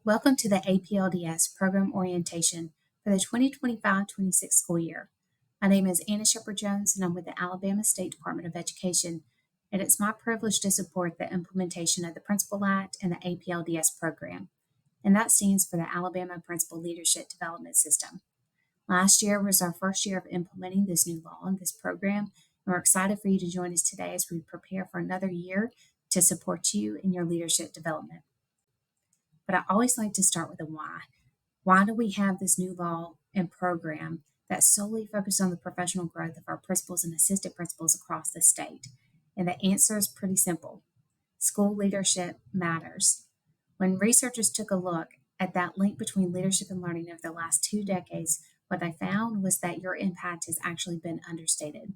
Welcome to the APLDS program orientation for the 2025-26 school year. My name is Anna Shepard-Jones, and I'm with the Alabama State Department of Education, and it's my privilege to support the implementation of the Principal Act and the APLDS program, and that stands for the Alabama Principal Leadership Development System. Last year was our first year of implementing this new law and this program, and we're excited for you to join us today as we prepare for another year to support you in your leadership development. But I always like to start with a why. Why do we have this new law and program that's solely focused on the professional growth of our principals and assistant principals across the state? And the answer is pretty simple. School leadership matters. When researchers took a look at that link between leadership and learning over the last 2 decades, what they found was that your impact has actually been understated.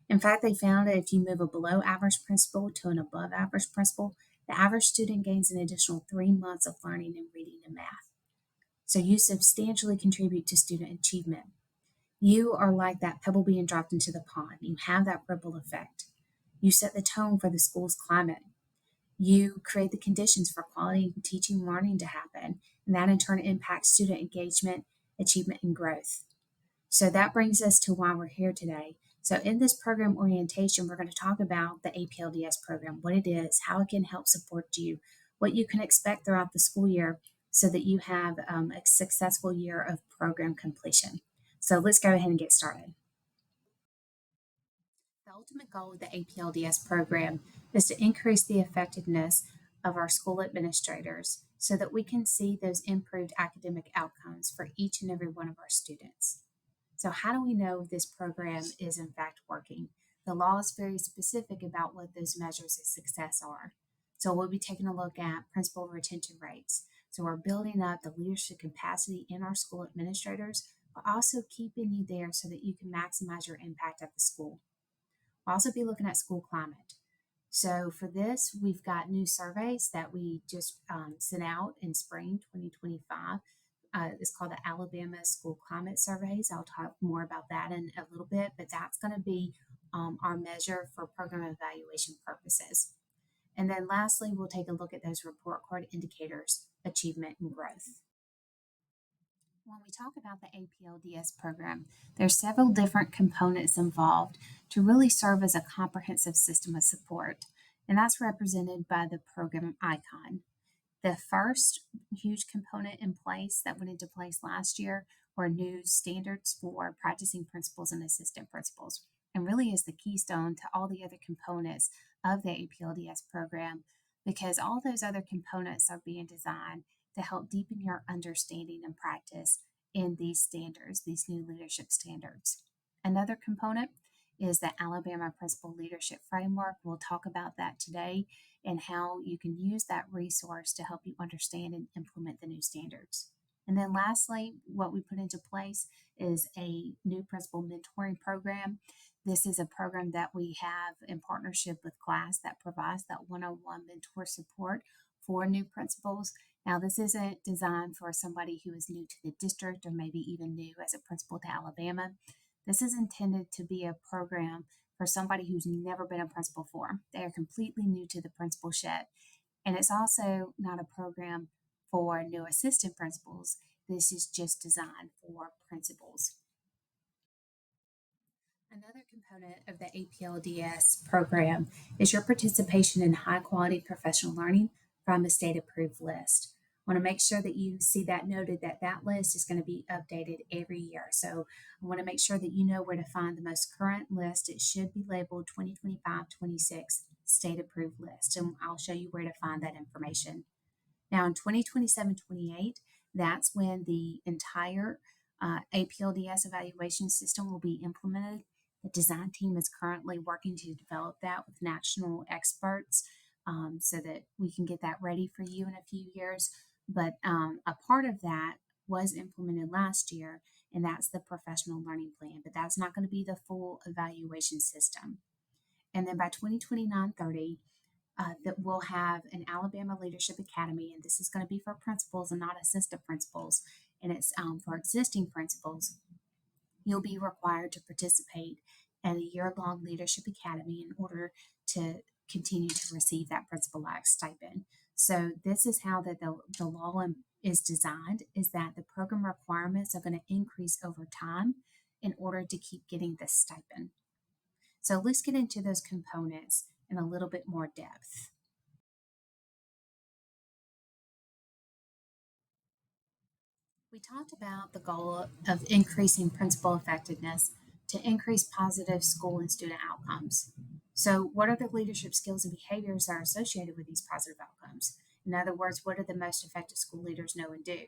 In fact, they found that if you move a below average principal to an above average principal, the average student gains an additional 3 months of learning in reading and math. So you substantially contribute to student achievement. You are like that pebble being dropped into the pond. You have that ripple effect. You set the tone for the school's climate. You create the conditions for quality teaching and learning to happen, and that in turn impacts student engagement, achievement, and growth. So that brings us to why we're here today. So in this program orientation, we're going to talk about the APLDS program, what it is, how it can help support you, what you can expect throughout the school year so that you have a successful year of program completion. So let's go ahead and get started. The ultimate goal of the APLDS program is to increase the effectiveness of our school administrators so that we can see those improved academic outcomes for each and every one of our students. So how do we know if this program is in fact working? The law is very specific about what those measures of success are. So we'll be taking a look at principal retention rates. So we're building up the leadership capacity in our school administrators, but also keeping you there so that you can maximize your impact at the school. We'll also be looking at school climate. So for this, we've got new surveys that we just sent out in spring 2025. It's called the Alabama School Climate Surveys. I'll talk more about that in a little bit, but that's going to be our measure for program evaluation purposes. And then lastly, we'll take a look at those report card indicators, achievement and growth. When we talk about the APLDS program, there's several different components involved to really serve as a comprehensive system of support, and that's represented by the program icon. The first huge component in place that went into place last year were new standards for practicing principals and assistant principals, and really is the keystone to all the other components of the APLDS program, because all those other components are being designed to help deepen your understanding and practice in these standards, these new leadership standards. Another component is the Alabama Principal Leadership Framework. We'll talk about that today and how you can use that resource to help you understand and implement the new standards. And then lastly, what we put into place is a new principal mentoring program. This is a program that we have in partnership with CLASS that provides that one-on-one mentor support for new principals. Now, this isn't designed for somebody who is new to the district or maybe even new as a principal to Alabama. This is intended to be a program for somebody who's never been a principal before. They are completely new to the principalship. And it's also not a program for new assistant principals. This is just designed for principals. Another component of the APLDS program is your participation in high quality professional learning from a state approved list. I want to make sure that you see that noted that that list is going to be updated every year. So I want to make sure that you know where to find the most current list. It should be labeled 2025-26 state approved list, and I'll show you where to find that information. Now in 2027-28, that's when the entire APLDS evaluation system will be implemented. The design team is currently working to develop that with national experts so that we can get that ready for you in a few years. But a part of that was implemented last year, and that's the professional learning plan. But that's not going to be the full evaluation system. And then by 2029-30, that we'll have an Alabama Leadership Academy, and this is going to be for principals and not assistant principals. And it's for existing principals. You'll be required to participate at a year-long leadership academy in order to continue to receive that principal-like stipend. So this is how the law is designed, is that the program requirements are going to increase over time in order to keep getting this stipend. So let's get into those components in a little bit more depth. We talked about the goal of increasing principal effectiveness to increase positive school and student outcomes. So, what are the leadership skills and behaviors that are associated with these positive outcomes? In other words, what do the most effective school leaders know and do?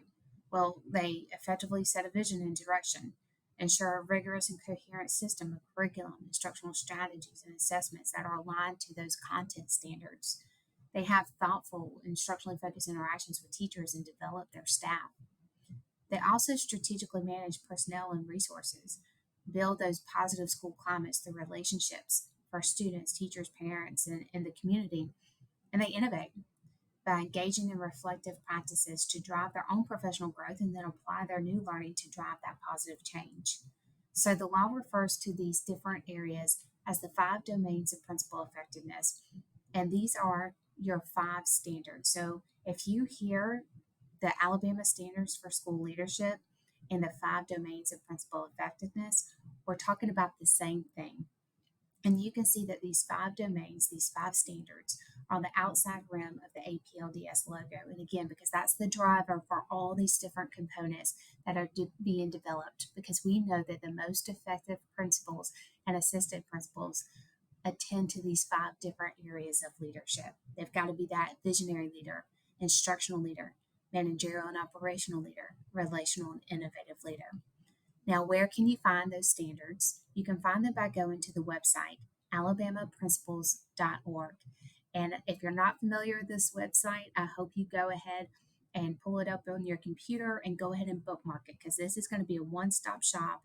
Well, they effectively set a vision and direction, ensure a rigorous and coherent system of curriculum, instructional strategies, and assessments that are aligned to those content standards. They have thoughtful, instructionally focused interactions with teachers and develop their staff. They also strategically manage personnel and resources, build those positive school climates through relationships for students, teachers, parents, and the community, and they innovate by engaging in reflective practices to drive their own professional growth and then apply their new learning to drive that positive change. So the law refers to these different areas as the 5 domains of principal effectiveness, and these are your 5 standards. So if you hear the Alabama Standards for School Leadership and the 5 domains of principal effectiveness, we're talking about the same thing. And you can see that these 5 domains, these 5 standards, are on the outside rim of the APLDS logo. And again, because that's the driver for all these different components that are being developed, because we know that the most effective principals and assistant principals attend to these 5 different areas of leadership. They've got to be that visionary leader, instructional leader, managerial and operational leader, relational and innovative leader. Now, where can you find those standards? You can find them by going to the website, alabamaprincipals.org. And if you're not familiar with this website, I hope you go ahead and pull it up on your computer and go ahead and bookmark it, because this is going to be a one-stop shop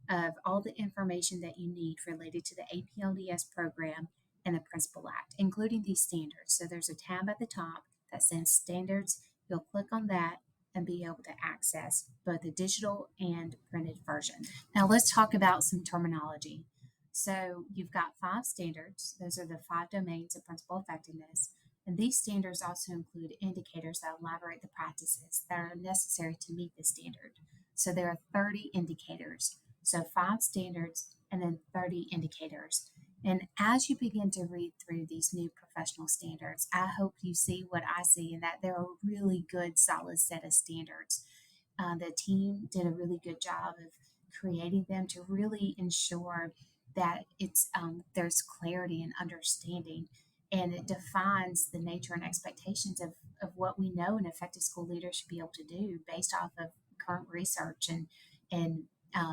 of all the information that you need related to the APLDS program and the Principal Act, including these standards. So there's a tab at the top that says standards. You'll click on that and be able to access both the digital and printed version. Now let's talk about some terminology. So you've got 5 standards. Those are the 5 domains of principal effectiveness. And these standards also include indicators that elaborate the practices that are necessary to meet the standard. So there are 30 indicators. So 5 standards and then 30 indicators. And as you begin to read through these new professional standards, I hope you see what I see, and that they're a really good, solid set of standards. The team did a really good job of creating them to really ensure that there's clarity and understanding, and it defines the nature and expectations of what we know an effective school leader should be able to do based off of current research and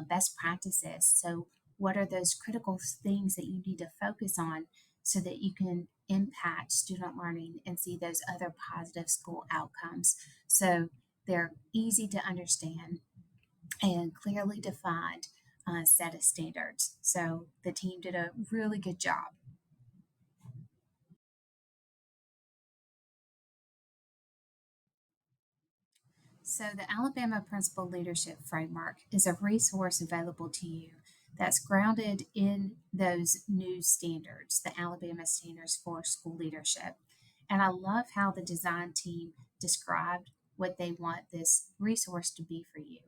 best practices. So what are those critical things that you need to focus on so that you can impact student learning and see those other positive school outcomes? So they're easy to understand and clearly defined set of standards. So the team did a really good job. So, the Alabama Principal Leadership Framework is a resource available to you that's grounded in those new standards, the Alabama Standards for School Leadership. And I love how the design team described what they want this resource to be for you.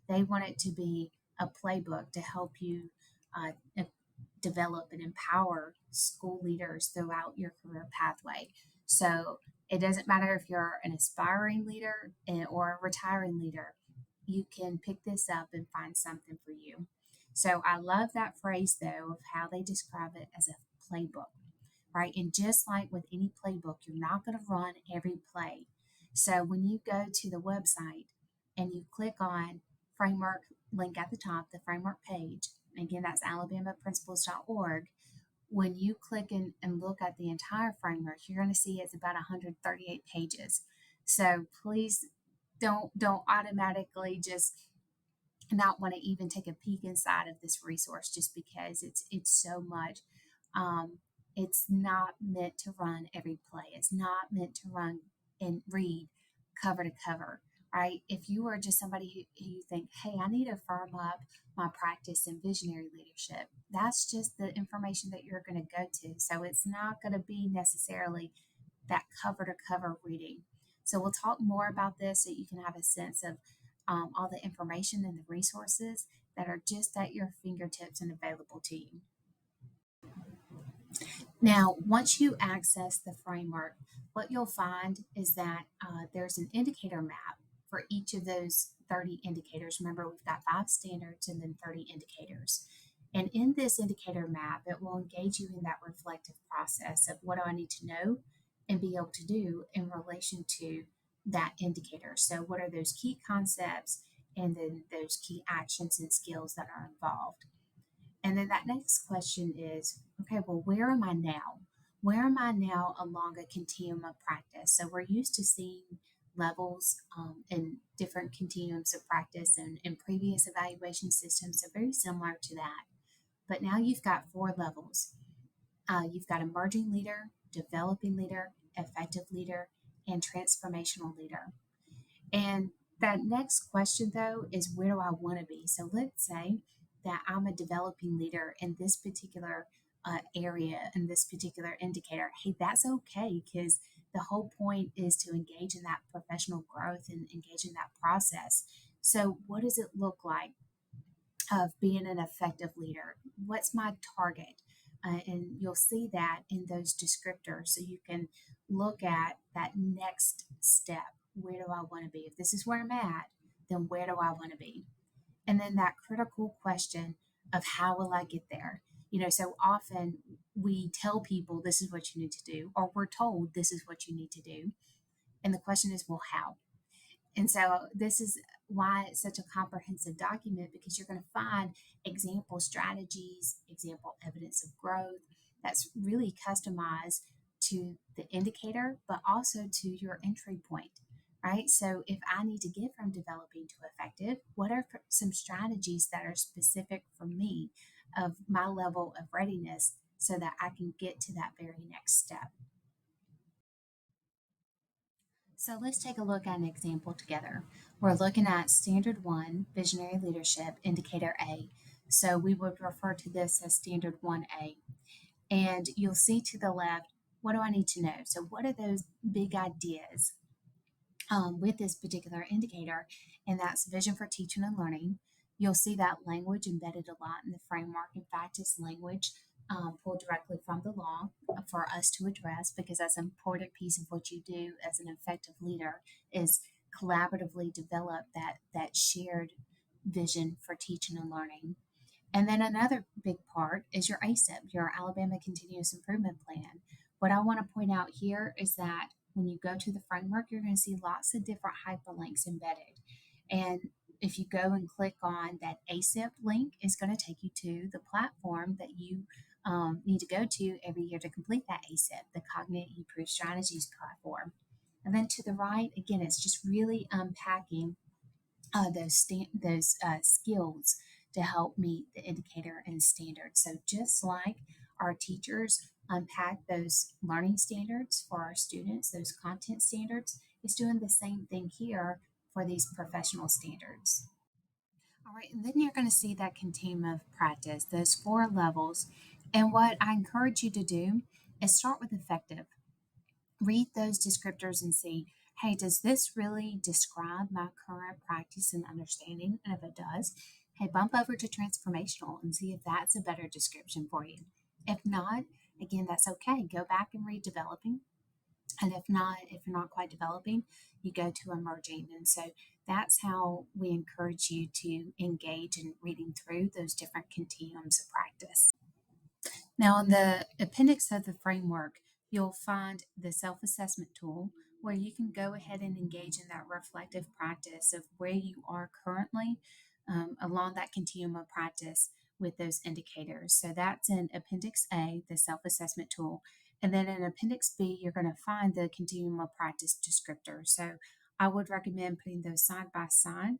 They want it to be a playbook to help you develop and empower school leaders throughout your career pathway. So, it doesn't matter if you're an aspiring leader or a retiring leader, you can pick this up and find something for you. So I love that phrase, though, of how they describe it as a playbook, right? And just like with any playbook, you're not going to run every play. So when you go to the website and you click on framework link at the top, the framework page, again, that's alabamaprincipals.org. When you click and look at the entire framework, you're going to see it's about 138 pages. So please don't automatically just not want to even take a peek inside of this resource just because it's so much. Um, it's not meant to run every play. It's not meant to run and read cover to cover, right? If you are just somebody who you think, hey, I need to firm up my practice in visionary leadership, that's just the information that you're going to go to. So it's not going to be necessarily that cover to cover reading. So we'll talk more about this so you can have a sense of all the information and the resources that are just at your fingertips and available to you. Now, once you access the framework, what you'll find is that there's an indicator map for each of those 30 indicators. Remember, we've got 5 standards and then 30 indicators. And in this indicator map, it will engage you in that reflective process of what do I need to know and be able to do in relation to that indicator. So, what are those key concepts and then those key actions and skills that are involved? And then that next question is, okay, well, where am I now? Where am I now along a continuum of practice? So we're used to seeing levels in different continuums of practice and in previous evaluation systems. So very similar to that. But now you've got 4 levels. You've got emerging leader, developing leader, effective leader, and transformational leader. And that next question, though, is where do I want to be? So let's say that I'm a developing leader in this particular area, in this particular indicator. Hey, that's okay because the whole point is to engage in that professional growth and engage in that process. So, what does it look like of being an effective leader? What's my target? And you'll see that in those descriptors. So you can look at that next step. Where do I want to be? If this is where I'm at, then where do I want to be? And then that critical question of how will I get there? So often we tell people this is what you need to do, or we're told this is what you need to do. And the question is, well, how? And so this is why it's such a comprehensive document, because you're going to find example strategies, example evidence of growth that's really customized to the indicator, but also to your entry point, right? So if I need to get from developing to effective, what are some strategies that are specific for me of my level of readiness so that I can get to that very next step? So let's take a look at an example together. We're looking at Standard 1, Visionary Leadership, Indicator A. So we would refer to this as Standard 1A. And you'll see to the left, what do I need to know? So what are those big ideas with this particular indicator? And that's vision for teaching and learning. You'll see that language embedded a lot in the framework. In fact, it's language pulled directly from the law for us to address, because that's an important piece of what you do as an effective leader is collaboratively develop that shared vision for teaching and learning. And then another big part is your ASIP, your Alabama Continuous Improvement Plan. What I want to point out here is that when you go to the framework, you're going to see lots of different hyperlinks embedded. And if you go and click on that ASIP link, it's going to take you to the platform that you need to go to every year to complete that ASIP, the Cognitive Improved Strategies platform. And then to the right, again, it's just really unpacking those skills to help meet the indicator and standards. So just like our teachers unpack those learning standards for our students, those content standards, it's doing the same thing here for these professional standards. All right, and then you're going to see that continuum of practice, those 4 levels. And what I encourage you to do is start with effective. Read those descriptors and see, hey, does this really describe my current practice and understanding? And if it does, hey, bump over to transformational and see if that's a better description for you. If not, again, that's okay. Go back and read developing. And if you're not quite developing, you go to emerging. And so that's how we encourage you to engage in reading through those different continuums of practice. Now, in the appendix of the framework, you'll find the self-assessment tool where you can go ahead and engage in that reflective practice of where you are currently along that continuum of practice. with those indicators. So that's in Appendix A, the self assessment tool. And then in Appendix B, you're going to find the continuum of practice descriptor. So I would recommend putting those side by side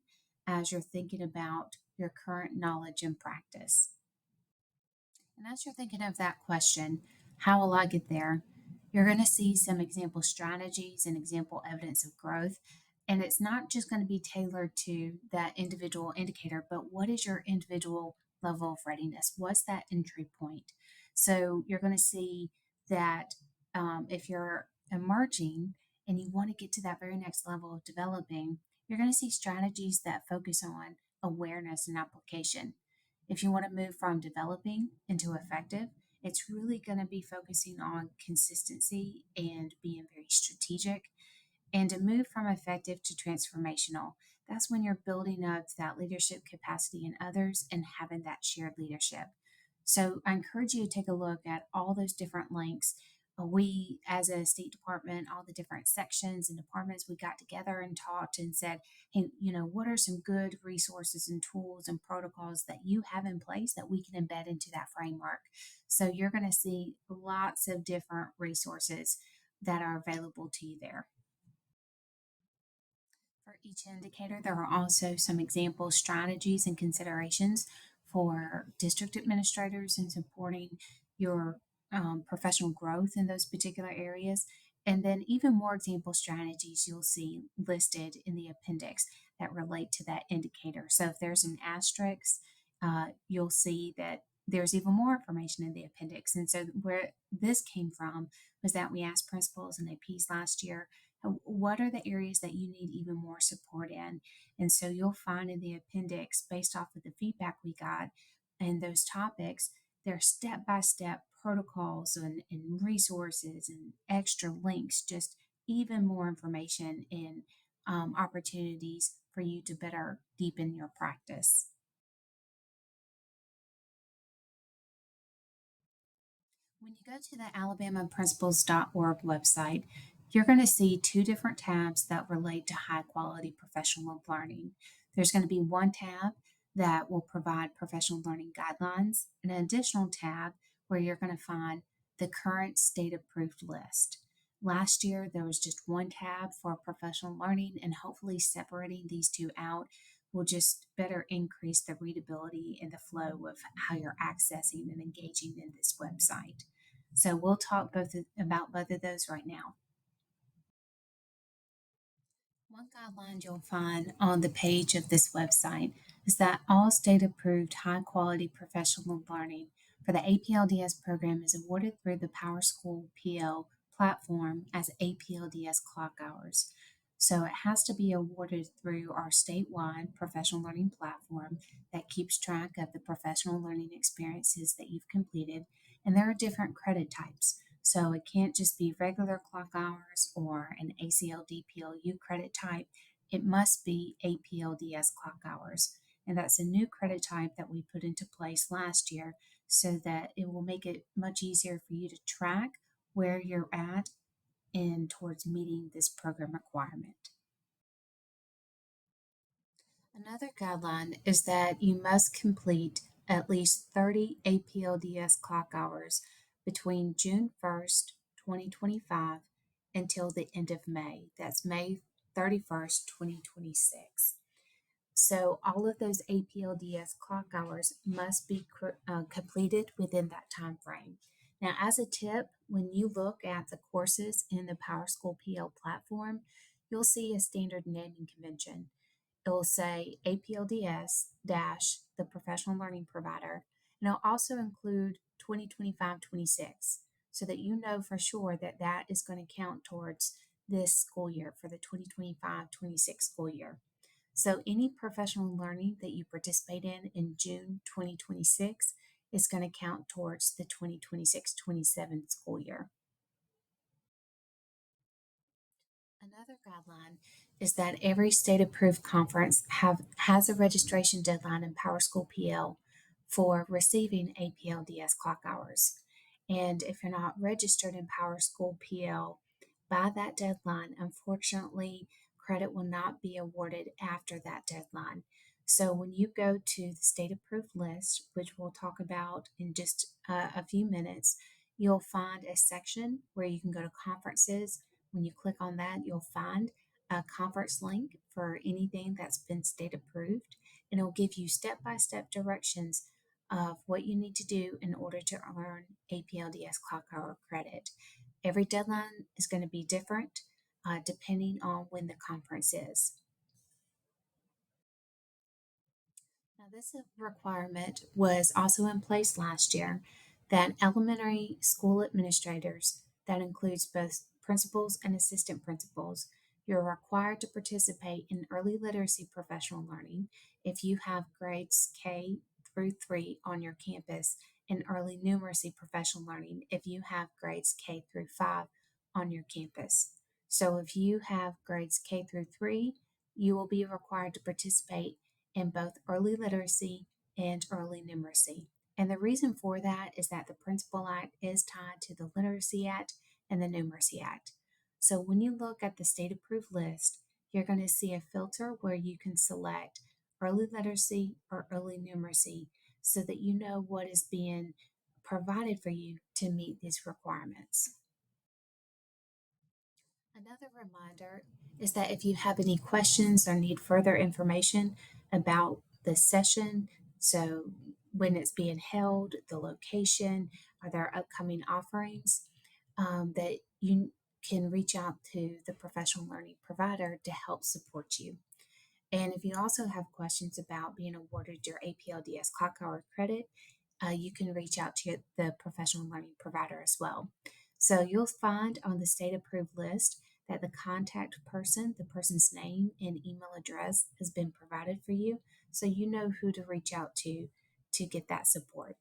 as you're thinking about your current knowledge and practice. And as you're thinking of that question, how will I get there? You're going to see some example strategies and example evidence of growth. And it's not just going to be tailored to that individual indicator, but what is your individual level of readiness? What's that entry point? So you're going to see that if you're emerging and you want to get to that very next level of developing, you're going to see strategies that focus on awareness and application. If you want to move from developing into effective, it's really going to be focusing on consistency and being very strategic. And to move from effective to transformational, that's when you're building up that leadership capacity in others and having that shared leadership. So I encourage you to take a look at all those different links. We, as a State Department, all the different sections and departments, we got together and talked and said, hey, what are some good resources and tools and protocols that you have in place that we can embed into that framework? So you're going to see lots of different resources that are available to you there. For each indicator, there are also some example strategies and considerations for district administrators in supporting your professional growth in those particular areas. And then even more example strategies you'll see listed in the appendix that relate to that indicator. So if there's an asterisk, you'll see that there's even more information in the appendix. And so where this came from was that we asked principals and APs last year, what are the areas that you need even more support in? And so you'll find in the appendix, based off of the feedback we got and those topics, there are step by step protocols and resources and extra links, just even more information and opportunities for you to better deepen your practice. When you go to the alabamaprincipals.org website, you're going to see two different tabs that relate to high quality professional learning. There's going to be one tab that will provide professional learning guidelines, and an additional tab where you're going to find the current state approved list. Last year, there was just one tab for professional learning, and hopefully, separating these two out will just better increase the readability and the flow of how you're accessing and engaging in this website. So we'll talk about both of those right now. One guideline you'll find on the page of this website is that all state approved high quality professional learning for the APLDS program is awarded through the PowerSchool PL platform as APLDS clock hours. So it has to be awarded through our statewide professional learning platform that keeps track of the professional learning experiences that you've completed. And there are different credit types. So it can't just be regular clock hours or an ACLD-PLU credit type. It must be APLDS clock hours. And that's a new credit type that we put into place last year so that it will make it much easier for you to track where you're at and towards meeting this program requirement. Another guideline is that you must complete at least 30 APLDS clock hours between June 1st, 2025 until the end of May. That's May 31st, 2026. So all of those APLDS clock hours must be completed within that time frame. Now, as a tip, when you look at the courses in the PowerSchool PL platform, you'll see a standard naming convention. It will say APLDS dash the professional learning provider, and it'll also include 2025-26 so that you know for sure that that is going to count towards this school year for the 2025-26 school year. So any professional learning that you participate in June 2026 is going to count towards the 2026-27 school year. Another guideline is that every state approved conference has a registration deadline in PowerSchool PL for receiving APLDS clock hours. And if you're not registered in PowerSchool PL by that deadline, unfortunately, credit will not be awarded after that deadline. So when you go to the state approved list, which we'll talk about in just a few minutes, you'll find a section where you can go to conferences. When you click on that, you'll find a conference link for anything that's been state approved, and it'll give you step by step directions of what you need to do in order to earn APLDS clock hour credit. Every deadline is going to be different depending on when the conference is. Now, this requirement was also in place last year that elementary school administrators, that includes both principals and assistant principals, you're required to participate in early literacy professional learning if you have grades K through 3 on your campus, and early numeracy professional learning if you have grades K through 5 on your campus. So if you have grades K through 3, you will be required to participate in both early literacy and early numeracy. And the reason for that is that the Principal Act is tied to the Literacy Act and the Numeracy Act. So when you look at the state approved list, you're going to see a filter where you can select early literacy or early numeracy so that you know what is being provided for you to meet these requirements. Another reminder is that if you have any questions or need further information about the session, so when it's being held, the location, are there upcoming offerings, that you can reach out to the professional learning provider to help support you. And if you also have questions about being awarded your APLDS clock hour credit, you can reach out to the professional learning provider as well. So you'll find on the state approved list that the contact person, the person's name and email address has been provided for you, so you know who to reach out to get that support.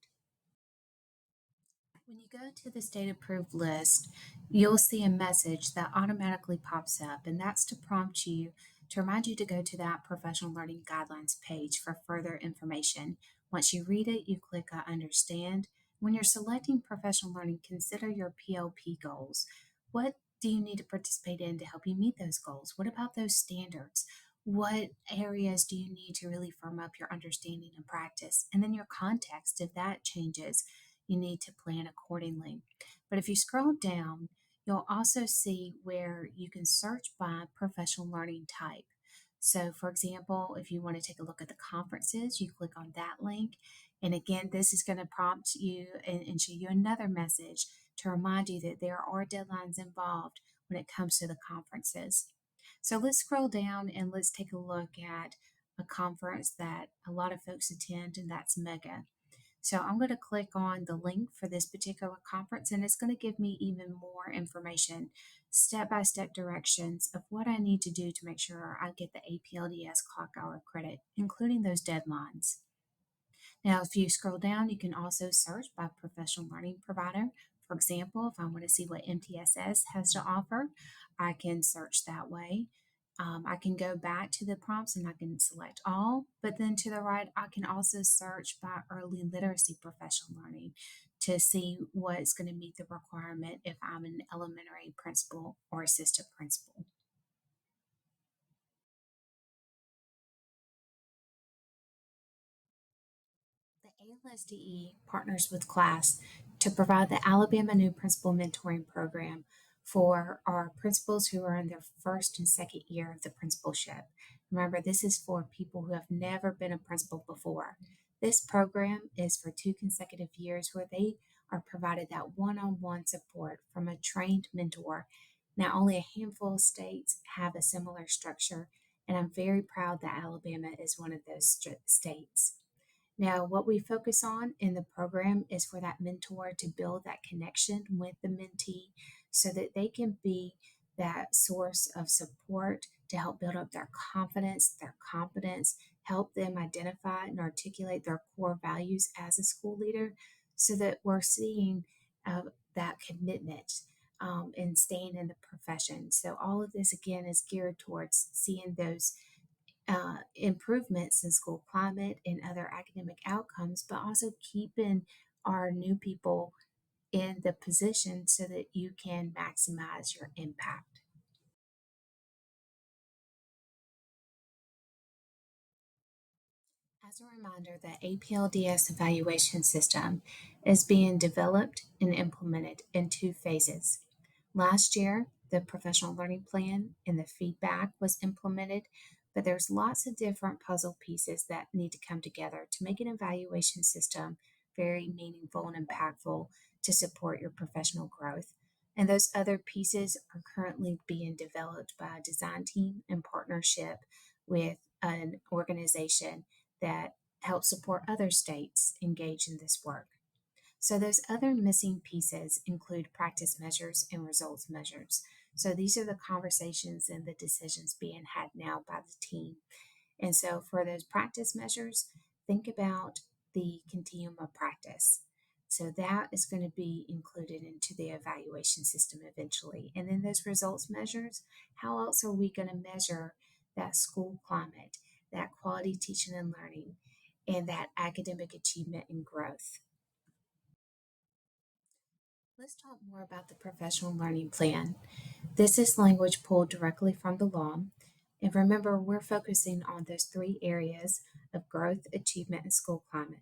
When you go to the state approved list, you'll see a message that automatically pops up, and that's to prompt you to remind you to go to that professional learning guidelines page for further information. Once you read it, you click I understand. When you're selecting professional learning, consider your PLP goals. What do you need to participate in to help you meet those goals? What about those standards? What areas do you need to really firm up your understanding and practice? And then your context, if that changes, you need to plan accordingly. But if you scroll down, you'll also see where you can search by professional learning type. So, for example, if you want to take a look at the conferences, you click on that link. And again, this is going to prompt you and show you another message to remind you that there are deadlines involved when it comes to the conferences. So let's scroll down and let's take a look at a conference that a lot of folks attend, and that's Mega. So I'm going to click on the link for this particular conference, and it's going to give me even more information, step-by-step directions of what I need to do to make sure I get the APLDS clock hour credit, including those deadlines. Now, if you scroll down, you can also search by professional learning provider. For example, if I want to see what MTSS has to offer, I can search that way. I can go back to the prompts and I can select all, but then to the right, I can also search by early literacy professional learning to see what's going to meet the requirement if I'm an elementary principal or assistant principal. The ALSDE partners with CLASS to provide the Alabama New Principal Mentoring Program for our principals who are in their first and second year of the principalship. Remember, this is for people who have never been a principal before. This program is for 2 consecutive years where they are provided that one on one support from a trained mentor. Now, only a handful of states have a similar structure, and I'm very proud that Alabama is one of those states. Now, what we focus on in the program is for that mentor to build that connection with the mentee so that they can be that source of support to help build up their confidence, their competence, help them identify and articulate their core values as a school leader so that we're seeing that commitment and staying in the profession. So, all of this again is geared towards seeing those improvements in school climate and other academic outcomes, but also keeping our new people in the position so that you can maximize your impact. As a reminder, the APLDS evaluation system is being developed and implemented in two phases. Last year, the professional learning plan and the feedback was implemented, but there's lots of different puzzle pieces that need to come together to make an evaluation system very meaningful and impactful to support your professional growth. And those other pieces are currently being developed by a design team in partnership with an organization that helps support other states engage in this work. So, those other missing pieces include practice measures and results measures. So, these are the conversations and the decisions being had now by the team. And so, for those practice measures, think about the continuum of practice. So, that is going to be included into the evaluation system eventually. And then, those results measures, how else are we going to measure that school climate, that quality teaching and learning, and that academic achievement and growth? Let's talk more about the professional learning plan. This is language pulled directly from the law. And remember, we're focusing on those three areas of growth, achievement, and school climate.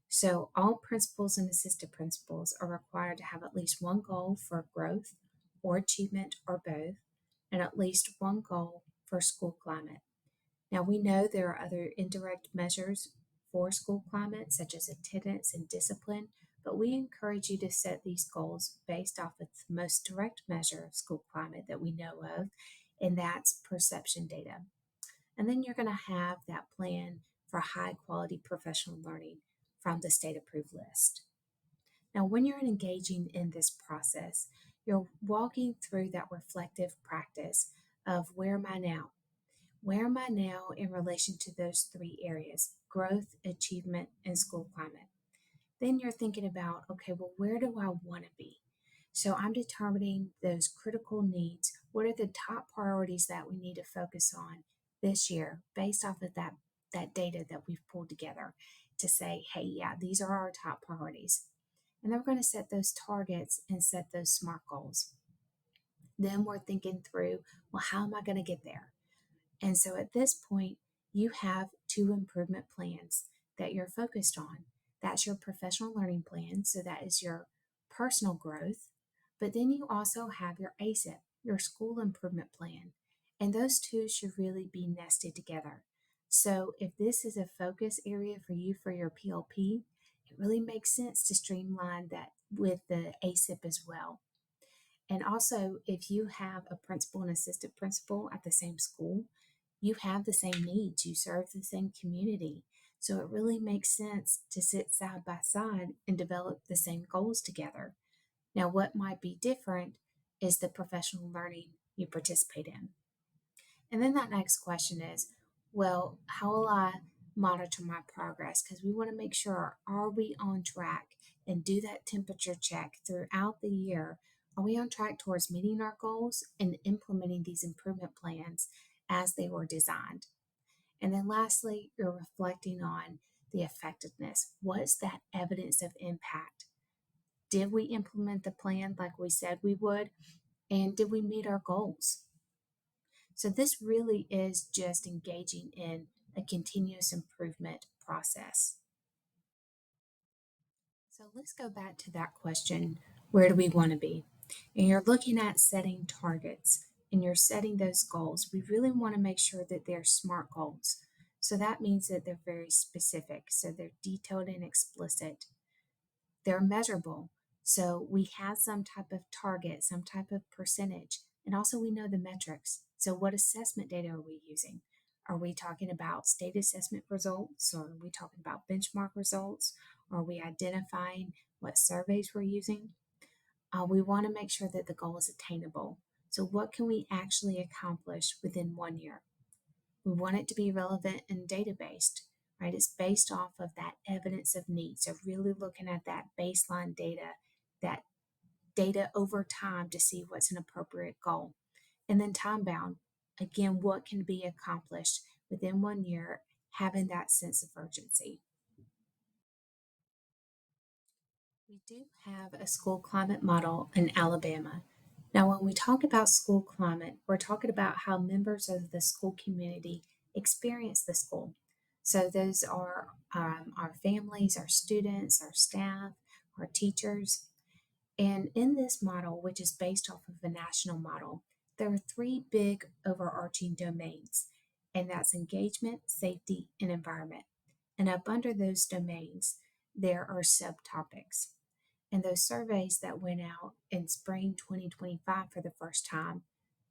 So, all principals and assistant principals are required to have at least one goal for growth or achievement or both, and at least one goal for school climate. Now, we know there are other indirect measures for school climate, such as attendance and discipline, but we encourage you to set these goals based off of the most direct measure of school climate that we know of, and that's perception data. And then you're going to have that plan for high quality professional learning from the state approved list. Now, when you're engaging in this process, you're walking through that reflective practice of where am I now? Where am I now in relation to those three areas growth, achievement, and school climate? Then you're thinking about, okay, well, where do I want to be? So I'm determining those critical needs. What are the top priorities that we need to focus on this year based off of that data that we've pulled together to say, hey, yeah, these are our top priorities. And then we're going to set those targets and set those SMART goals. Then we're thinking through, well, how am I going to get there? And so at this point, you have two improvement plans that you're focused on. That's your professional learning plan. So that is your personal growth. But then you also have your ASIP, your school improvement plan. And those two should really be nested together. So if this is a focus area for you for your PLP, it really makes sense to streamline that with the ASIP as well. And also, if you have a principal and assistant principal at the same school, you have the same needs, you serve the same community. So it really makes sense to sit side by side and develop the same goals together. Now, what might be different is the professional learning you participate in. And then that next question is, well, how will I monitor my progress? Because we want to make sure, are we on track and do that temperature check throughout the year? Are we on track towards meeting our goals and implementing these improvement plans as they were designed? And then lastly, you're reflecting on the effectiveness. What's that evidence of impact? Did we implement the plan like we said we would? And did we meet our goals? So this really is just engaging in a continuous improvement process. So let's go back to that question, where do we want to be? And you're looking at setting targets and you're setting those goals. We really want to make sure that they're SMART goals. So that means that they're very specific. So they're detailed and explicit. They're measurable. So we have some type of target, some type of percentage, and also we know the metrics. So what assessment data are we using? Are we talking about state assessment results, or are we talking about benchmark results? Are we identifying what surveys we're using? We want to make sure that the goal is attainable. So what can we actually accomplish within 1 year? We want it to be relevant and data based, right? It's based off of that evidence of need. So, really looking at that baseline data, that data over time to see what's an appropriate goal. And then time bound, again, what can be accomplished within 1 year, having that sense of urgency. We do have a school climate model in Alabama. Now, when we talk about school climate, we're talking about how members of the school community experience the school. So those are our families, our students, our staff, our teachers. And in this model, which is based off of a national model, there are three big overarching domains, and that's engagement, safety, and environment. And up under those domains, there are subtopics. And those surveys that went out in spring 2025 for the first time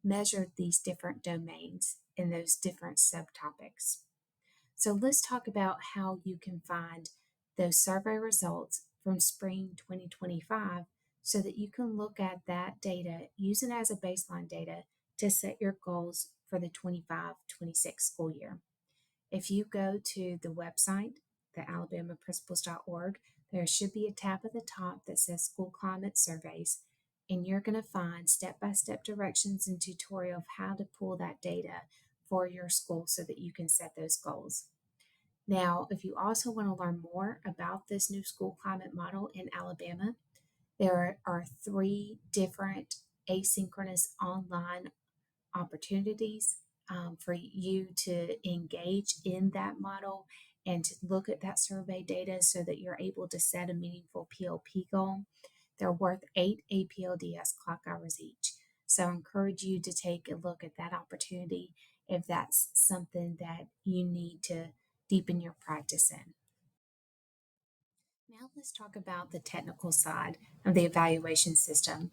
measured these different domains in those different subtopics. So let's talk about how you can find those survey results from spring 2025 so that you can look at that data, use it as a baseline data to set your goals for the 25-26 school year. If you go to the website, the alabamaprincipals.org, there should be a tab at the top that says School Climate Surveys, and you're going to find step-by-step directions and tutorial of how to pull that data for your school so that you can set those goals. Now, if you also want to learn more about this new school climate model in Alabama, there are three different asynchronous online opportunities for you to engage in that model and to look at that survey data so that you're able to set a meaningful PLP goal. They're worth 8 APLDS clock hours each. So I encourage you to take a look at that opportunity if that's something that you need to deepen your practice in. Now let's talk about the technical side of the evaluation system.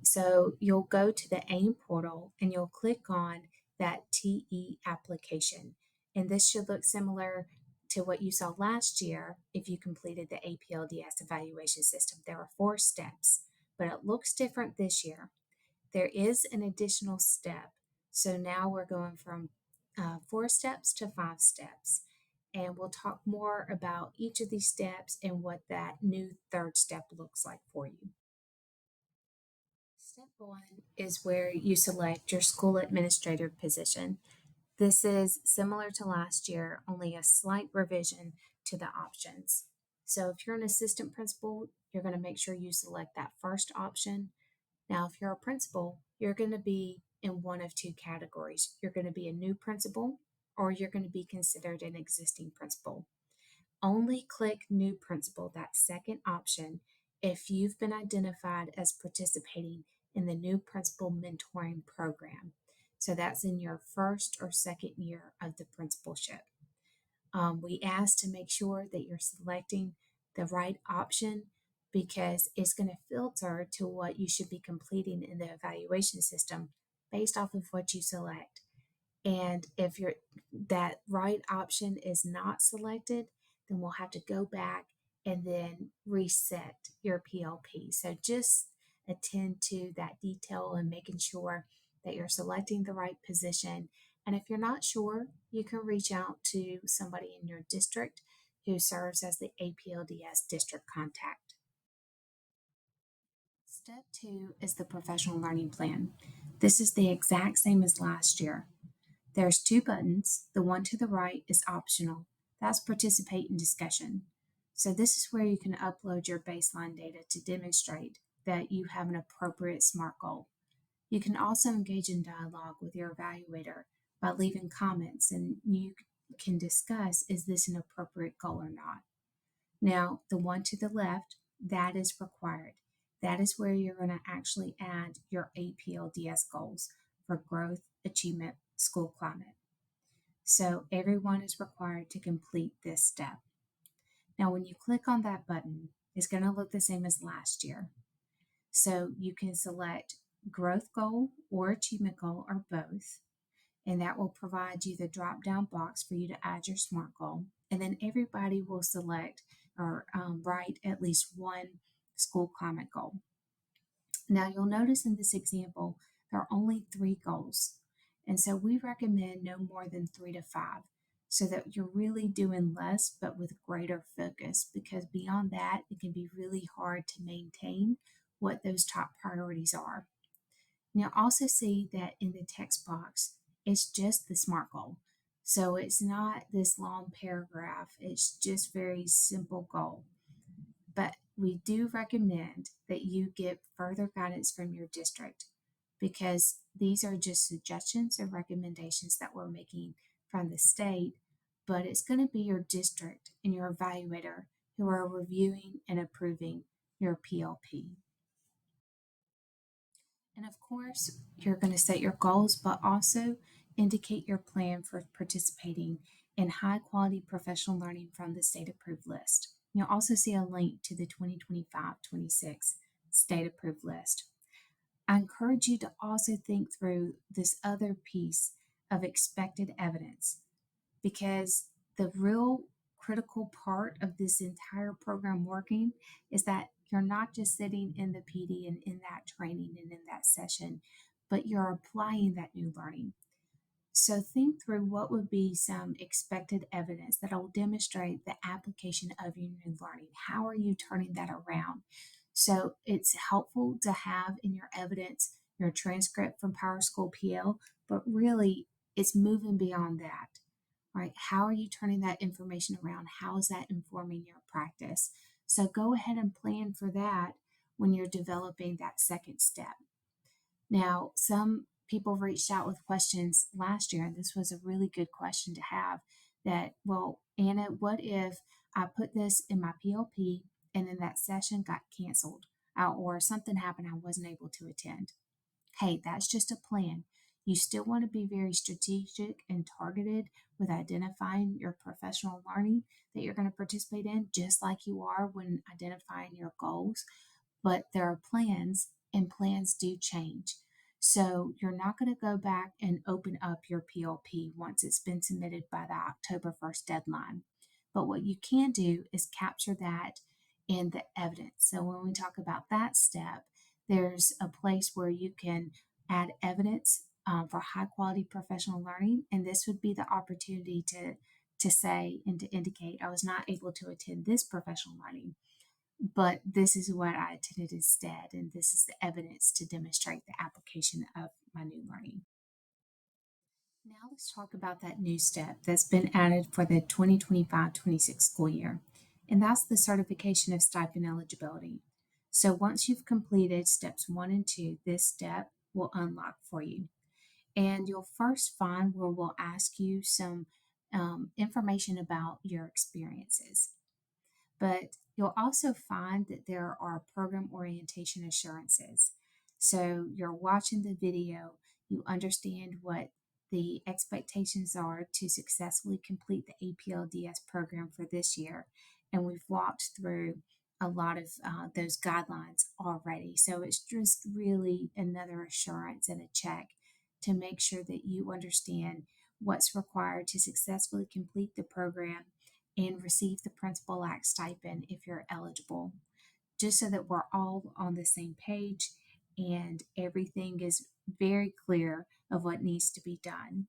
So you'll go to the AIM portal and you'll click on that TE application. And this should look similar to what you saw last year if you completed the APLDS evaluation system. There are 4 steps, but it looks different this year. There is an additional step. So now we're going from 4 steps to 5 steps. And we'll talk more about each of these steps and what that new third step looks like for you. Step 1 is where you select your school administrator position. This is similar to last year, only a slight revision to the options. So if you're an assistant principal, you're going to make sure you select that first option. Now, if you're a principal, you're going to be in one of 2 categories. You're going to be a new principal or you're going to be considered an existing principal. Only click New Principal, that second option, if you've been identified as participating in the New Principal Mentoring Program. So that's in your first or second year of the principalship. We ask to make sure that you're selecting the right option because it's going to filter to what you should be completing in the evaluation system based off of what you select. And if that right option is not selected, then we'll have to go back and then reset your PLP. So just attend to that detail and making sure that you're selecting the right position. And if you're not sure, you can reach out to somebody in your district who serves as the APLDS district contact. Step 2 is the professional learning plan. This is the exact same as last year. There's 2 buttons. The one to the right is optional. That's participate in discussion. So this is where you can upload your baseline data to demonstrate that you have an appropriate SMART goal. You can also engage in dialogue with your evaluator by leaving comments, and you can discuss, is this an appropriate goal or not? Now, the one to the left, that is required. That is where you're going to actually add your APLDS goals for growth, achievement, school climate. So everyone is required to complete this step. Now, when you click on that button, it's going to look the same as last year. So you can select growth goal or achievement goal or both, and that will provide you the drop-down box for you to add your SMART goal. And then everybody will select or write at least one school climate goal. Now, you'll notice in this example, there are only 3 goals. And so we recommend no more than 3 to 5 so that you're really doing less but with greater focus, because beyond that, it can be really hard to maintain what those top priorities are. Now, also see that in the text box, it's just the SMART goal. So it's not this long paragraph, it's just very simple goal. But we do recommend that you get further guidance from your district because these are just suggestions and recommendations that we're making from the state but it's going to be your district and your evaluator who are reviewing and approving your PLP. And of course, you're going to set your goals, but also indicate your plan for participating in high quality professional learning from the state approved list. You'll also see a link to the 2025-26 state approved list. I encourage you to also think through this other piece of expected evidence, because the real critical part of this entire program working is that you're not just sitting in the PD and in that training and in that session, but you're applying that new learning. So think through what would be some expected evidence that will demonstrate the application of your new learning. How are you turning that around? So it's helpful to have in your evidence your transcript from Power School PL, but really it's moving beyond that, right? How are you turning that information around? How is that informing your practice? So go ahead and plan for that when you're developing that second step. Now, some people reached out with questions last year, and this was a really good question to have that, well, Anna, what if I put this in my PLP and then that session got canceled or something happened I wasn't able to attend? Hey, that's just a plan. You still want to be very strategic and targeted with identifying your professional learning that you're going to participate in, just like you are when identifying your goals. But there are plans, and plans do change. So you're not going to go back and open up your PLP once it's been submitted by the October 1st deadline. But what you can do is capture that in the evidence. So when we talk about that step, there's a place where you can add evidence for high quality professional learning. And this would be the opportunity to say and to indicate I was not able to attend this professional learning, but this is what I attended instead, and this is the evidence to demonstrate the application of my new learning. Now let's talk about that new step that's been added for the 2025-26 school year, and that's the certification of stipend eligibility. So once you've completed steps 1 and 2, this step will unlock for you. And you'll first find where we'll ask you some information about your experiences. But you'll also find that there are program orientation assurances. So you're watching the video, you understand what the expectations are to successfully complete the APLDS program for this year. And we've walked through a lot of those guidelines already. So it's just really another assurance and a check to make sure that you understand what's required to successfully complete the program and receive the Principal Act stipend if you're eligible, just so that we're all on the same page and everything is very clear of what needs to be done.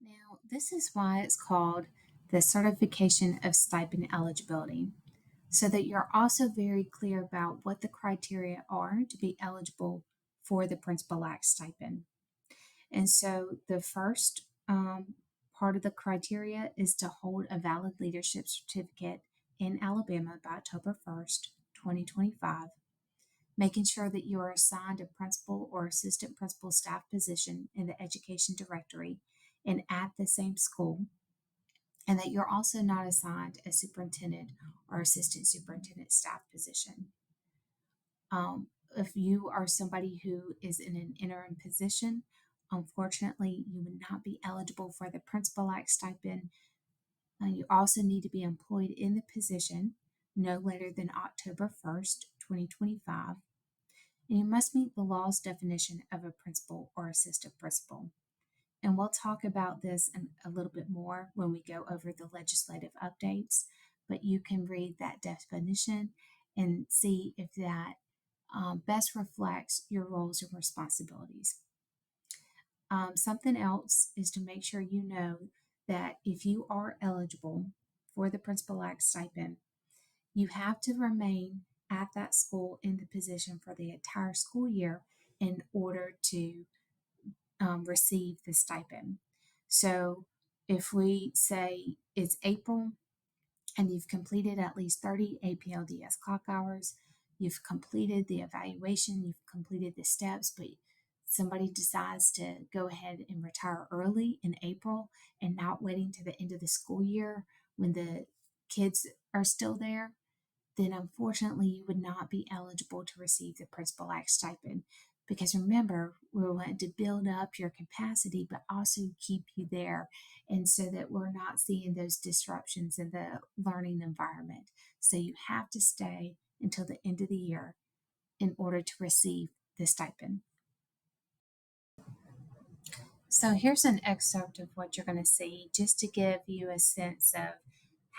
Now, this is why it's called the certification of stipend eligibility, so that you're also very clear about what the criteria are to be eligible for the Principal Act stipend. And so the first part of the criteria is to hold a valid leadership certificate in Alabama by October 1st, 2025, making sure that you are assigned a principal or assistant principal staff position in the education directory and at the same school, and that you're also not assigned a superintendent or assistant superintendent staff position. If you are somebody who is in an interim position, unfortunately, you would not be eligible for the Principal Act stipend. You also need to be employed in the position no later than October 1st, 2025. And you must meet the law's definition of a principal or assistant principal. And we'll talk about this a little bit more when we go over the legislative updates, but you can read that definition and see if that best reflects your roles and responsibilities. Something else is to make sure you know that if you are eligible for the Principal Act stipend, you have to remain at that school in the position for the entire school year in order to receive the stipend. So if we say it's April and you've completed at least 30 APLDS clock hours, you've completed the evaluation, you've completed the steps, but somebody decides to go ahead and retire early in April and not waiting to the end of the school year when the kids are still there, then unfortunately you would not be eligible to receive the Principal Act stipend. Because remember, we're wanting to build up your capacity, but also keep you there. And so that we're not seeing those disruptions in the learning environment. So you have to stay until the end of the year in order to receive the stipend. So here's an excerpt of what you're going to see just to give you a sense of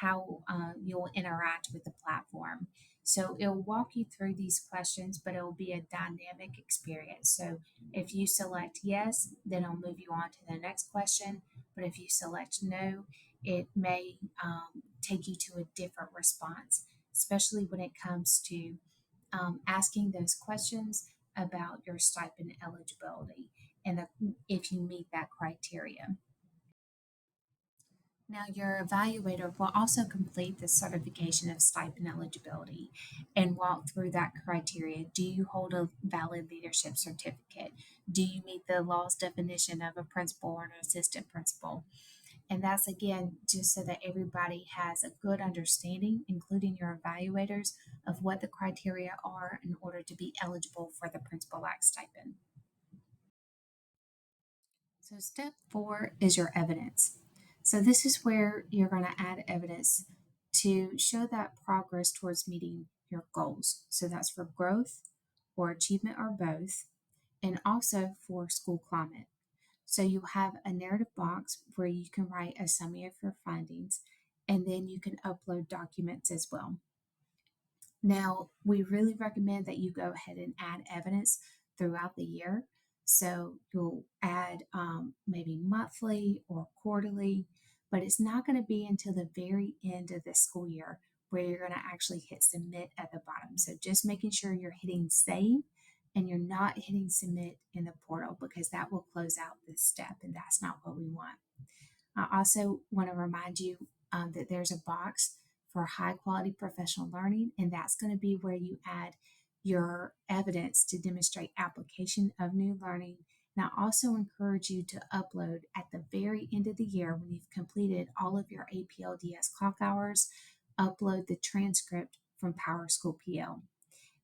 how you'll interact with the platform. So it'll walk you through these questions, but it will be a dynamic experience. So if you select yes, then it'll move you on to the next question. But if you select no, it may take you to a different response, especially when it comes to asking those questions about your stipend eligibility and if you meet that criteria. Now, your evaluator will also complete the certification of stipend eligibility and walk through that criteria. Do you hold a valid leadership certificate? Do you meet the law's definition of a principal or an assistant principal? And that's again just so that everybody has a good understanding, including your evaluators, of what the criteria are in order to be eligible for the Principal Act stipend. So, step 4 is your evidence. So, this is where you're going to add evidence to show that progress towards meeting your goals. So, that's for growth or achievement or both, and also for school climate. So, you have a narrative box where you can write a summary of your findings, and then you can upload documents as well. Now, we really recommend that you go ahead and add evidence throughout the year. So you'll add maybe monthly or quarterly, but it's not going to be until the very end of the school year where you're going to actually hit submit at the bottom. So just making sure you're hitting save and you're not hitting submit in the portal, because that will close out this step and that's not what we want. I also want to remind you that there's a box for high quality professional learning, and that's going to be where you add your evidence to demonstrate application of new learning. And I also encourage you to upload at the very end of the year, when you've completed all of your APLDS clock hours, upload the transcript from PowerSchool PL.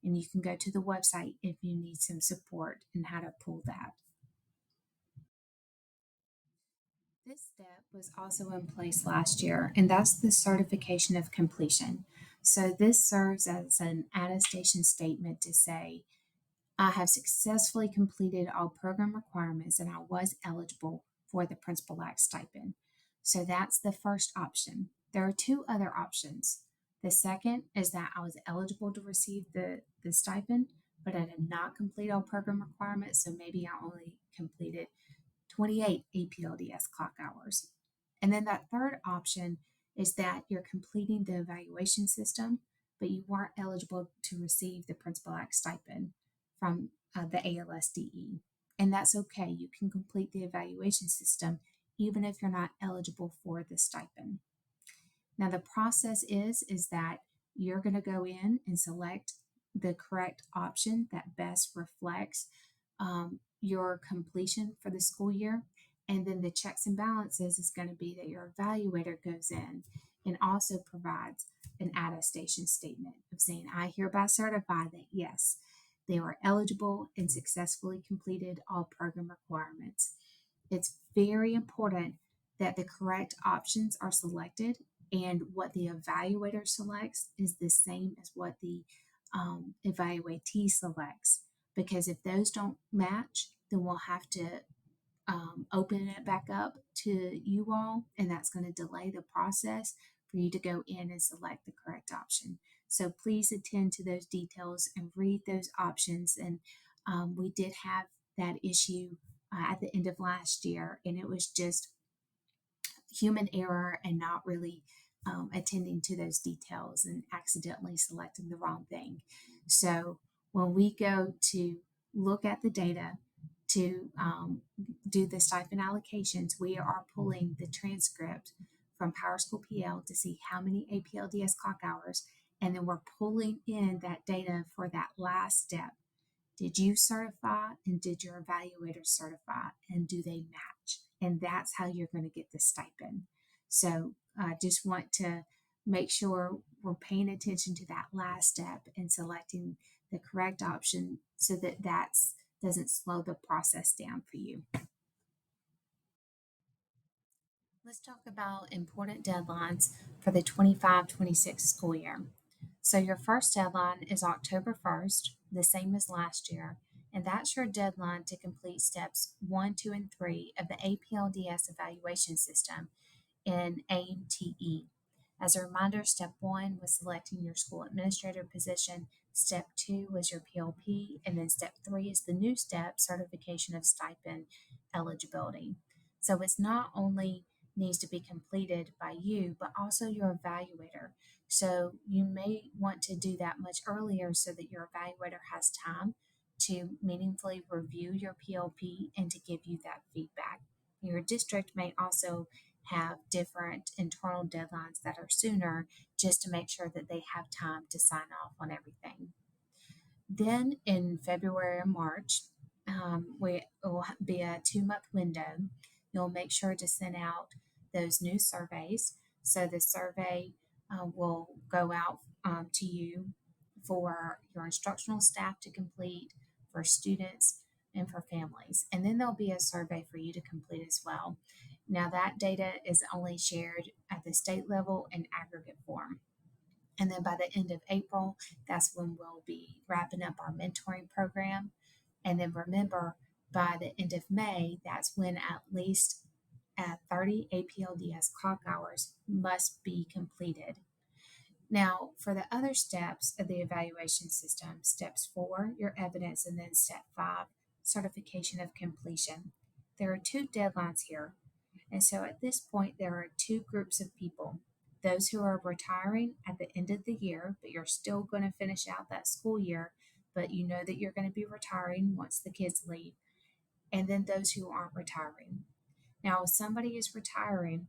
And you can go to the website if you need some support in how to pull that. This step was also in place last year, and that's the certification of completion. So this serves as an attestation statement to say, I have successfully completed all program requirements and I was eligible for the Principal Act stipend. So that's the first option. There are two other options. The second is that I was eligible to receive the stipend, but I did not complete all program requirements, so maybe I only completed 28 APLDS clock hours. And then that third option is that you're completing the evaluation system, but you weren't eligible to receive the Principal Act stipend from the ALSDE. And that's okay. You can complete the evaluation system even if you're not eligible for the stipend. Now the process is that you're going to go in and select the correct option that best reflects your completion for the school year. And then the checks and balances is going to be that your evaluator goes in and also provides an attestation statement of saying, I hereby certify that yes, they were eligible and successfully completed all program requirements. It's very important that the correct options are selected, and what the evaluator selects is the same as what the evaluatee selects. Because if those don't match, then we'll have to open it back up to you all, and that's going to delay the process for you to go in and select the correct option. So please attend to those details and read those options. And we did have that issue at the end of last year, and it was just human error and not really attending to those details and accidentally selecting the wrong thing. So when we go to look at the data to do the stipend allocations, we are pulling the transcript from PowerSchool PL to see how many APLDS clock hours, and then we're pulling in that data for that last step Did you certify and did your evaluators certify and do they match? And that's how you're going to get the stipend. So I just want to make sure we're paying attention to that last step and selecting the correct option so that doesn't slow the process down for you. Let's talk about important deadlines for the 25-26 school year. So your first deadline is October 1st, the same as last year, and that's your deadline to complete steps 1, 2, and 3 of the APLDS evaluation system in AMTE. As a reminder, step 1 was selecting your school administrator position, step 2 was your PLP, and then step 3 is the new step, certification of stipend eligibility. So it's not only needs to be completed by you, but also your evaluator. So you may want to do that much earlier so that your evaluator has time to meaningfully review your PLP and to give you that feedback. Your district may also have different internal deadlines that are sooner just to make sure that they have time to sign off on everything. Then in February or March, we will be a 2-month window. You'll make sure to send out those new surveys. So the survey will go out to you for your instructional staff to complete, for students, and for families. And then there'll be a survey for you to complete as well. Now, that data is only shared at the state level in aggregate form. And then by the end of April, that's when we'll be wrapping up our mentoring program. And then remember, by the end of May, that's when at least 30 APLDS clock hours must be completed. Now, for the other steps of the evaluation system, steps 4, your evidence, and then step 5, certification of completion. There are 2 deadlines here. And so at this point, there are 2 groups of people. Those who are retiring at the end of the year, but you're still going to finish out that school year, but you know that you're going to be retiring once the kids leave. And then those who aren't retiring. Now, if somebody is retiring,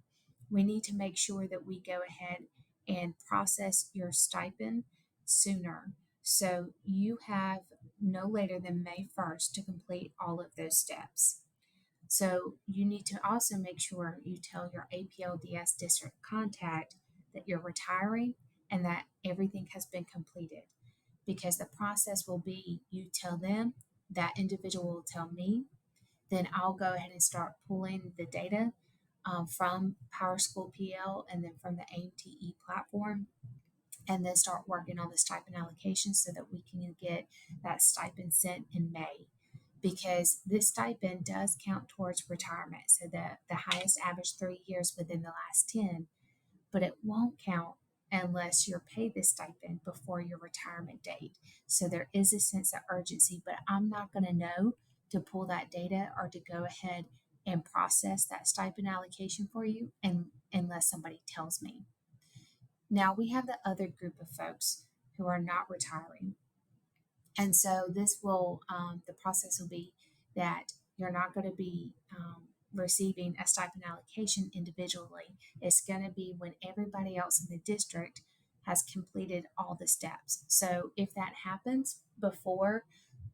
we need to make sure that we go ahead and process your stipend sooner. So you have no later than May 1st to complete all of those steps. So you need to also make sure you tell your APLDS district contact that you're retiring and that everything has been completed. Because the process will be you tell them, that individual will tell me, then I'll go ahead and start pulling the data from PowerSchool PL and then from the AMTE platform, and then start working on the stipend allocation so that we can get that stipend sent in May. Because this stipend does count towards retirement, so the highest average 3 years within the last 10, but it won't count unless you're paid the stipend before your retirement date. So there is a sense of urgency, but I'm not going to know to pull that data or to go ahead and process that stipend allocation for you unless somebody tells me. Now we have the other group of folks who are not retiring. And so this will, the process will be that you're not going to be receiving a stipend allocation individually. It's going to be when everybody else in the district has completed all the steps. So if that happens before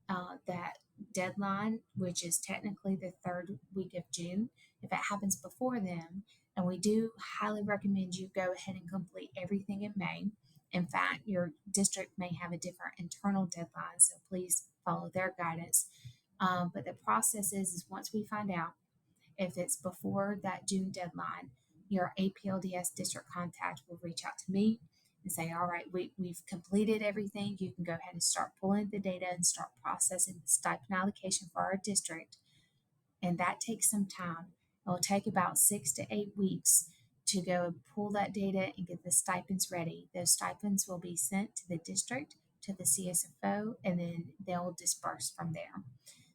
that deadline, which is technically the 3rd week of June, if it happens before then, and we do highly recommend you go ahead and complete everything in May. In fact, your district may have a different internal deadline, so please follow their guidance. But the process is once we find out if it's before that June deadline, your APLDS district contact will reach out to me and say, all right, we've completed everything. You can go ahead and start pulling the data and start processing the stipend allocation for our district. And that takes some time. It will take about 6 to 8 weeks to go and pull that data and get the stipends ready. Those stipends will be sent to the district, to the CSFO, and then they'll disperse from there.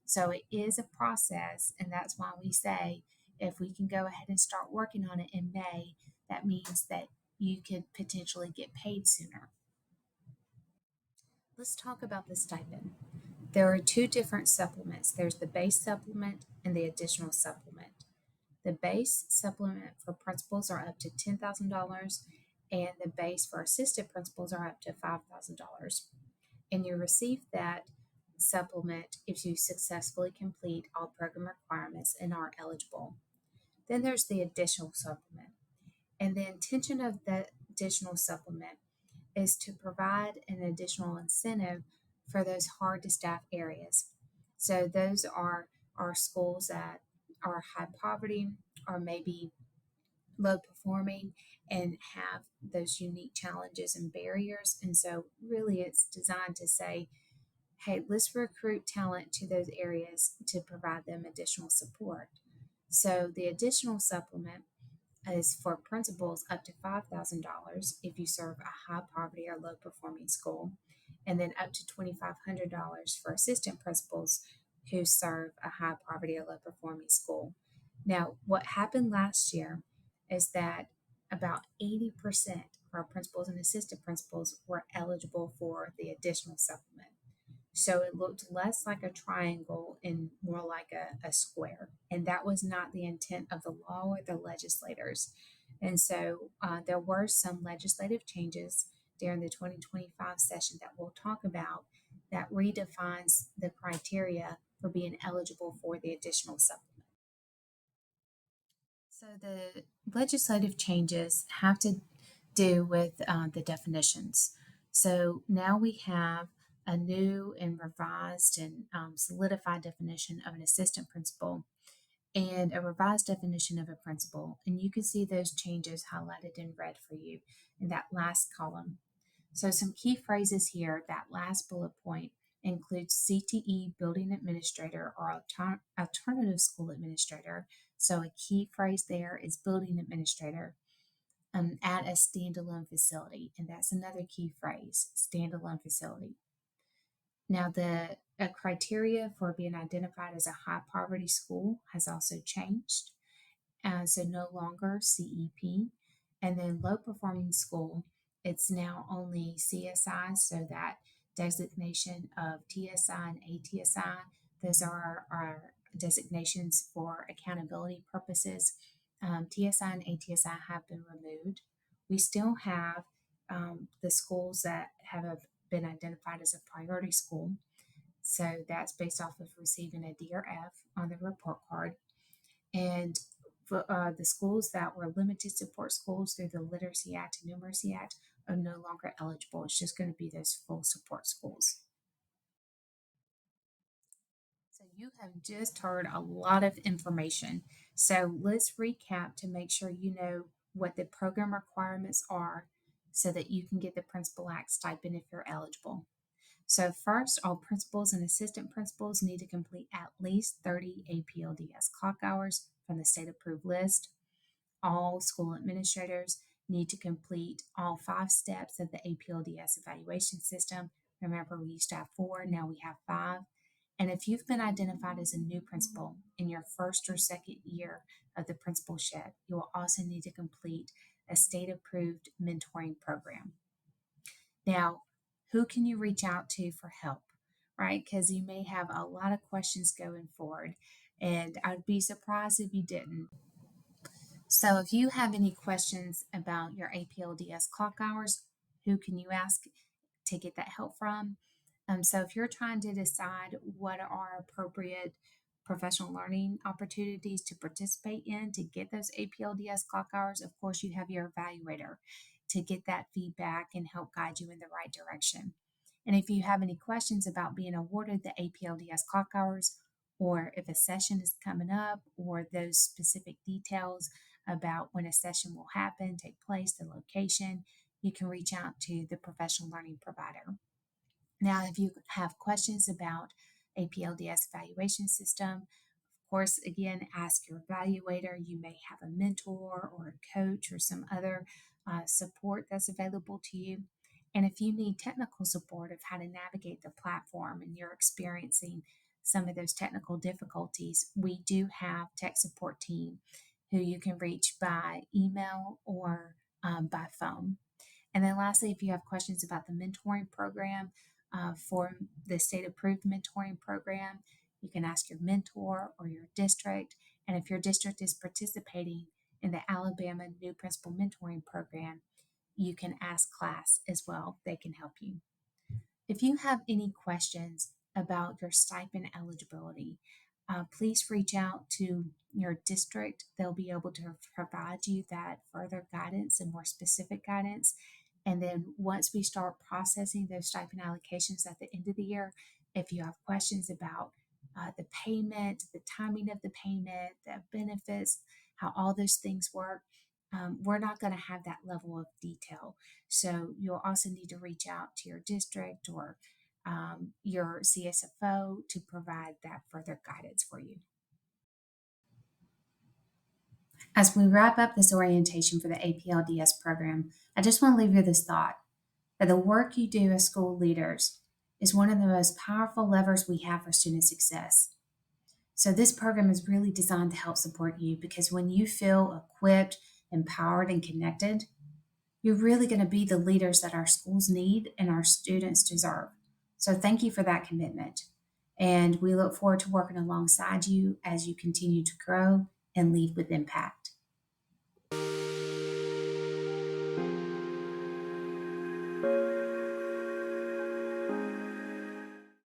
So it is a process, and that's why we say if we can go ahead and start working on it in May, that means that you could potentially get paid sooner. Let's talk about the stipend. There are 2 different supplements. There's the base supplement and the additional supplement. The base supplement for principals are up to $10,000, and the base for assistant principals are up to $5,000. And you receive that supplement if you successfully complete all program requirements and are eligible. Then there's the additional supplement. And the intention of the additional supplement is to provide an additional incentive for those hard to staff areas. So those are our schools that are high poverty or maybe low performing and have those unique challenges and barriers. And so really it's designed to say, hey, let's recruit talent to those areas to provide them additional support. So the additional supplement is for principals up to $5,000 if you serve a high poverty or low performing school, and then up to $2,500 for assistant principals who serve a high poverty or low performing school. Now, what happened last year is that about 80% of our principals and assistant principals were eligible for the additional supplement. So it looked less like a triangle and more like a square. And that was not the intent of the law or the legislators. And so there were some legislative changes during the 2025 session that we'll talk about that redefines the criteria for being eligible for the additional supplement. So the legislative changes have to do with the definitions. So now we have a new and revised and solidified definition of an assistant principal and a revised definition of a principal. And you can see those changes highlighted in red for you in that last column. So some key phrases here, that last bullet point includes CTE building administrator or alternative school administrator. So a key phrase there is building administrator at a standalone facility. And that's another key phrase, standalone facility. Now, the criteria for being identified as a high poverty school has also changed. So no longer CEP. And then low performing school, it's now only CSI. So that designation of TSI and ATSI, those are our designations for accountability purposes. TSI and ATSI have been removed. We still have the schools that have been identified as a priority school. So that's based off of receiving a D or F on the report card. And for, the schools that were limited support schools through the Literacy Act and Numeracy Act are no longer eligible. It's just going to be those full support schools. So you have just heard a lot of information. So let's recap to make sure you know what the program requirements are so that you can get the Principal Act stipend if you're eligible. So first, all principals and assistant principals need to complete at least 30 APLDS clock hours from the state approved list. All school administrators need to complete all 5 steps of the APLDS evaluation system. Remember, we used to have 4, now we have 5. And if you've been identified as a new principal in your first or second year of the principalship, you will also need to complete a state approved mentoring program. Now, who can you reach out to for help, right? Because you may have a lot of questions going forward, and I'd be surprised if you didn't. So, if you have any questions about your APLDS clock hours, who can you ask to get that help from? So, if you're trying to decide what are appropriate professional learning opportunities to participate in to get those APLDS clock hours, of course, you have your evaluator to get that feedback and help guide you in the right direction. And if you have any questions about being awarded the APLDS clock hours, or if a session is coming up, or those specific details about when a session will happen, take place, the location, you can reach out to the professional learning provider. Now, if you have questions about APLDS evaluation system, of course, again, ask your evaluator. You may have a mentor or a coach or some other support that's available to you. And if you need technical support of how to navigate the platform and you're experiencing some of those technical difficulties, we do have tech support team who you can reach by email or by phone. And then lastly, if you have questions about the mentoring program for the state approved mentoring program, you can ask your mentor or your district. And if your district is participating in the Alabama New Principal Mentoring Program, you can ask class as well. They can help you. If you have any questions, about your stipend eligibility. Please reach out to your district. They'll be able to provide you that further guidance and more specific guidance. And then once we start processing those stipend allocations at the end of the year, if you have questions about the payment, the timing of the payment, the benefits, how all those things work, we're not going to have that level of detail. So you'll also need to reach out to your district or your CSFO to provide that further guidance for you. As we wrap up this orientation for the APLDS program, I just want to leave you this thought that the work you do as school leaders is one of the most powerful levers we have for student success. So, this program is really designed to help support you because when you feel equipped, empowered, and connected, you're really going to be the leaders that our schools need and our students deserve. So, thank you for that commitment. And we look forward to working alongside you as you continue to grow and lead with impact.